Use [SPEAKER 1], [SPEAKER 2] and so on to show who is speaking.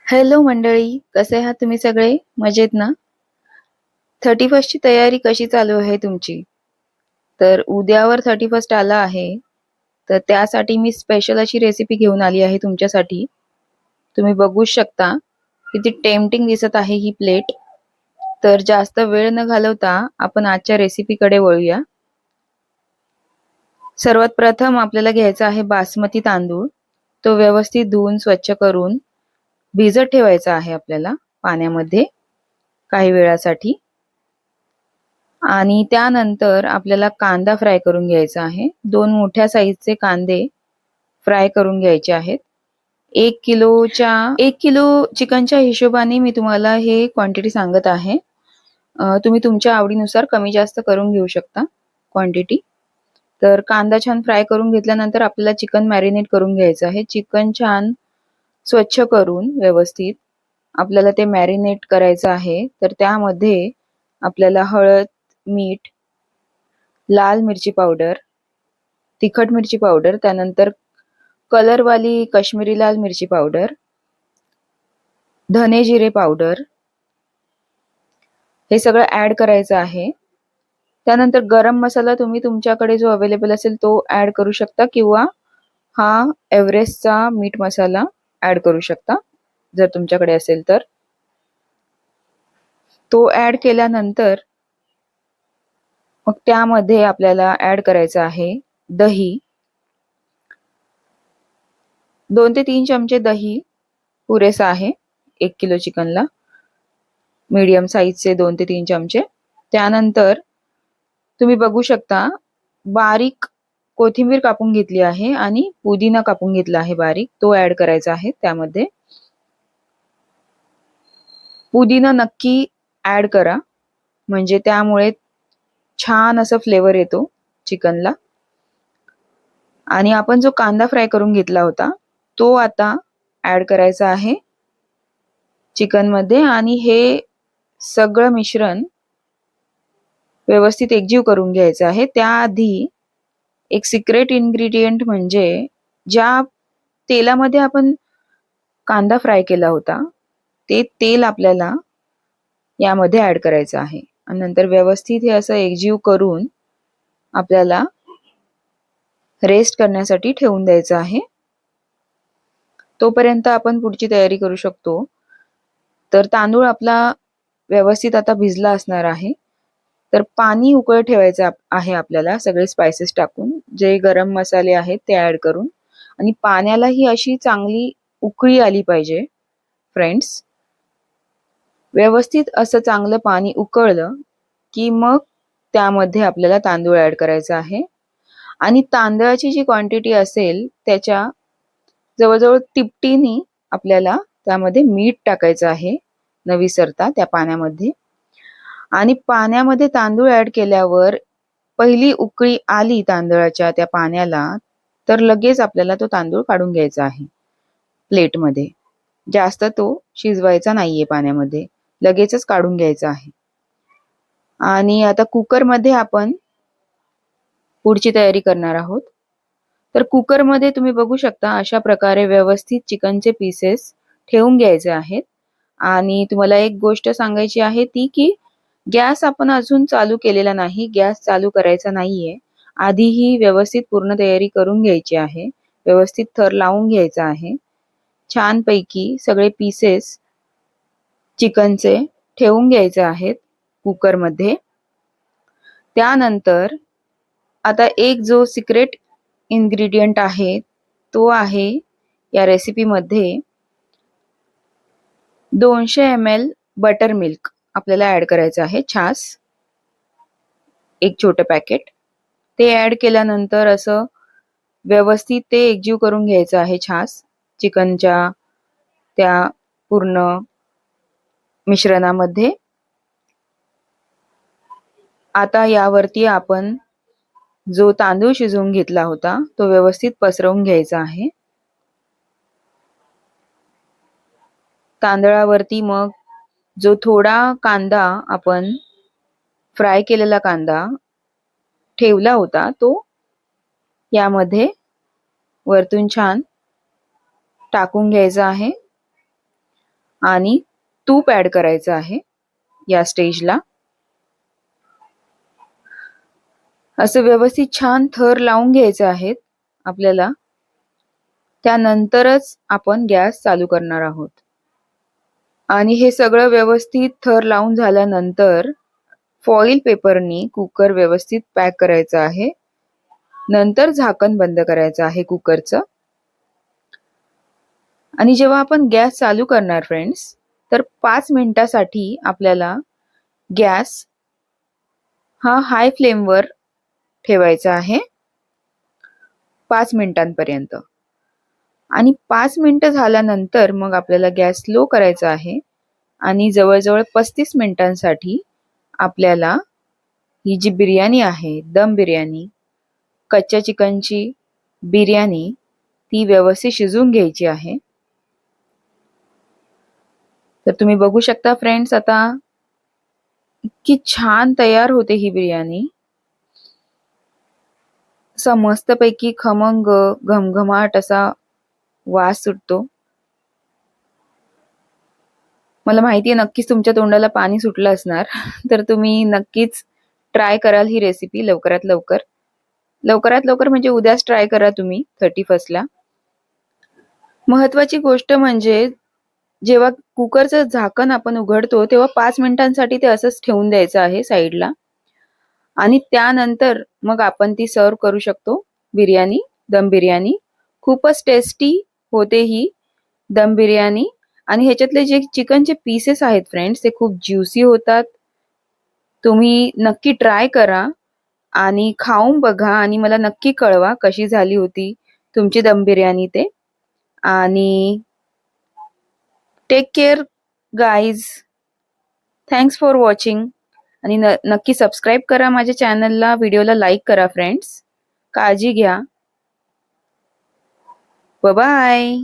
[SPEAKER 1] Hello मंडळी, कसे आहात तुम्ही सगळे? मजेत ना? 31st ची तयारी कशी चालू आहे तुमची? तर उद्यावर 31st आला आहे, तर त्यासाठी मी स्पेशल अशी रेसिपी घेऊन आली आहे तुमच्यासाठी. तुम्ही बघू शकता किती टेम्पटिंग दिसत आहे ही प्लेट. तर जास्त वेळ न घालवता आपण आजच्या रेसिपीकडे वळूया. सर्वात प्रथम आपल्याला घ्यायचा आहे बासमती तांदूळ. तो व्यवस्थित धुवून स्वच्छ करून भिजत ठेवायचा आहे आपल्याला पाण्यामध्ये काही वेळासाठी. आणि त्यानंतर आपल्याला कांदा फ्राय करून घ्यायचा आहे. 2 मोठ्या साईजचे कांदे फ्राय करून घ्यायचे आहेत. 1 किलो चिकनच्या हिशोबाने मी तुम्हाला हे क्वांटिटी सांगत आहे. तुम्ही तुमच्या आवडीनुसार कमी जास्त करून घेऊ शकता क्वांटिटी. तर कांदा छान फ्राय करून घेतल्यानंतर आपल्याला चिकन मॅरिनेट करून घ्यायचं आहे. चिकन छान स्वच्छ करून व्यवस्थित आपल्याला ते मॅरिनेट करायचं आहे. तर त्यामध्ये आपल्याला हळद, मीठ, लाल मिरची पावडर, तिखट मिरची पावडर, त्यानंतर कलरवाली काश्मीरी लाल मिरची पावडर, धने जिरे पावडर, हे सगळं ऍड करायचं आहे. त्यानंतर गरम मसाला तुम्ही तुमच्याकडे जो अवेलेबल असेल तो ऍड करू शकता, किंवा हा एव्हरेस्टचा मीठ मसाला ऍड करू शकता जर तुमच्याकडे असेल तर. तो ऍड केल्यानंतर मग त्यामध्ये आपल्याला ऍड करायचं आहे दही. 2 ते 3 चमचे दही पुरेसा आहे 1 किलो चिकनला. मीडियम साईजचे 2 ते 3 चमचे. त्यानंतर तुम्ही बघू शकता बारीक कोथिंबीर कापून घेतली आहे आणि पुदिना कापून घेतला आहे बारीक, तो ऍड करायचा आहे त्यामध्ये. पुदिना नक्की ऍड करा, म्हणजे त्यामुळे छान असं फ्लेवर येतो चिकनला. आणि आपण जो कांदा फ्राय करून घेतला होता तो आता ऍड करायचा आहे चिकन मध्ये. आणि हे सगळं मिश्रण व्यवस्थित एकजीव करून घ्यायचं आहे. त्याआधी एक सिक्रेट इन्ग्रेडियंट म्हणजे ज्या तेलामध्ये आपण कांदा फ्राय केला होता ते तेल आपल्याला यामध्ये ऍड करायचं आहे. आणि नंतर व्यवस्थित हे असं एकजीव करून आपल्याला रेस्ट करण्यासाठी ठेवून द्यायचं आहे. तोपर्यंत आपण पुढची तयारी करू शकतो. तर तांदूळ आपला व्यवस्थित आता भिजला असणार आहे. तर पाणी उकळत ठेवायचं आहे आपल्याला, सगळे स्पाइसेस टाकून, जे गरम मसाले आहेत ते ऍड करून. आणि पाण्याला ही अशी चांगली उकळी आली पाहिजे फ्रेंड्स. व्यवस्थित असं चांगलं पाणी उकळलं की मग त्यामध्ये आपल्याला तांदूळ ऍड करायचा आहे. आणि तांदळाची जी क्वांटिटी असेल त्याच्या जवळजवळ तिपटीने आपल्याला त्यामध्ये मीठ टाकायचं आहे न विसरता त्या पाण्यामध्ये. आणि पाण्यामध्ये तांदूळ ऍड केल्यावर पहिली उकळी आली तांदळाच्या त्या पाण्याला, तर लगेच आपल्याला तो तांदूळ काढून घ्यायचा आहे प्लेटमध्ये. जास्त तो शिजवायचा नाहीये पाण्यामध्ये, लगेचच काढून घ्यायचा आहे. आणि आता कुकरमध्ये आपण पुढची तयारी करणार आहोत. तर कुकरमध्ये तुम्ही बघू शकता अशा प्रकारे व्यवस्थित चिकनचे पीसेस ठेवून घ्यायचे आहेत. आणि तुम्हाला एक गोष्ट सांगायची आहे ती की गॅस आपण अजून चालू केलेला नाही, गॅस चालू करायचा नाहीये. आधी ही व्यवस्थित पूर्ण तयारी करून घ्यायची आहे, व्यवस्थित थर लावून घ्यायचा आहे. छानपैकी सगळे पीसेस चिकनचे ठेवून घ्यायचे आहेत कुकरमध्ये. त्यानंतर आता एक जो सिक्रेट इन्ग्रेडियंट आहे तो आहे या रेसिपीमध्ये 200 ml बटर मिल्क आपल्याला ऍड करायचं आहे. छास एक छोटं पॅकेट, ते ऍड केल्यानंतर असं व्यवस्थित ते एकजीव करून घ्यायचं आहे छास चिकनच्या त्या पूर्ण मिश्रणामध्ये. आता यावरती आपण जो तांदूळ शिजवून घेतला होता तो व्यवस्थित पसरवून घ्यायचा आहे. तांदळावरती मग जो थोडा कांदा आपण फ्राय केलेला कांदा ठेवला होता तो यामध्ये वरतून छान टाकून घ्यायचा आहे. आणि तूप ऍड करायचं आहे या स्टेजला. असं व्यवस्थित छान थर लावून घ्यायचे आहेत आपल्याला. त्यानंतरच आपण गॅस चालू करणार आहोत. आणि हे सगळं व्यवस्थित थर लावून झाल्यानंतर फॉइल पेपरनी कुकर व्यवस्थित पॅक करायचं आहे. नंतर झाकण बंद करायचं आहे कुकरचं. आणि जेव्हा आपण गॅस चालू करणार फ्रेंड्स, तर 5 मिनिटासाठी आपल्याला गॅस हा हाय फ्लेमवर ठेवायचा आहे 5 मिनिटांपर्यंत. आणि 5 मिनिटं झाल्यानंतर मग आपल्याला गॅस स्लो करायचा आहे आणि जवळजवळ 35 मिनिटांसाठी आपल्याला ही जी बिर्याणी आहे, दम बिर्याणी, कच्च्या चिकनची बिर्याणी, ती व्यवस्थित शिजवून घ्यायची आहे. तर तुम्ही बघू शकता फ्रेंड्स, आता इतकी छान तयार होते ही बिर्याणी. असा मस्तपैकी खमंग घमघमाट असा वास सुटतो. मला माहिती आहे नक्कीच तुमच्या तोंडाला पाणी सुटलं असणार. तर तुम्ही नक्कीच ट्राय कराल ही रेसिपी लवकरात लवकर. लवकरात लवकर म्हणजे उद्याच ट्राय करा तुम्ही 31st ला. महत्वाची गोष्ट म्हणजे जेव्हा कुकरचं झाकण आपण उघडतो तेव्हा 5 मिनिटांसाठी ते असंच ठेवून द्यायचं आहे साईडला. आणि त्यानंतर मग आपण ती सर्व करू शकतो बिर्याणी, दम बिर्याणी. खूपच टेस्टी होते ही दम बिर्याणी. आणि ह्याच्यातले जे चिकनचे पीसेस आहेत फ्रेंड्स, ते खूप ज्युसी होतात. तुम्ही नक्की ट्राय करा आणि खाऊन बघा आणि मला नक्की कळवा कशी झाली होती तुमची दम बिर्याणी ते. आणि take care guys. Thanks for watching. आणि नक्की सबस्क्राईब करा माझ्या चॅनलला, व्हिडिओला लाईक करा फ्रेंड्स. काळजी घ्या. बाय.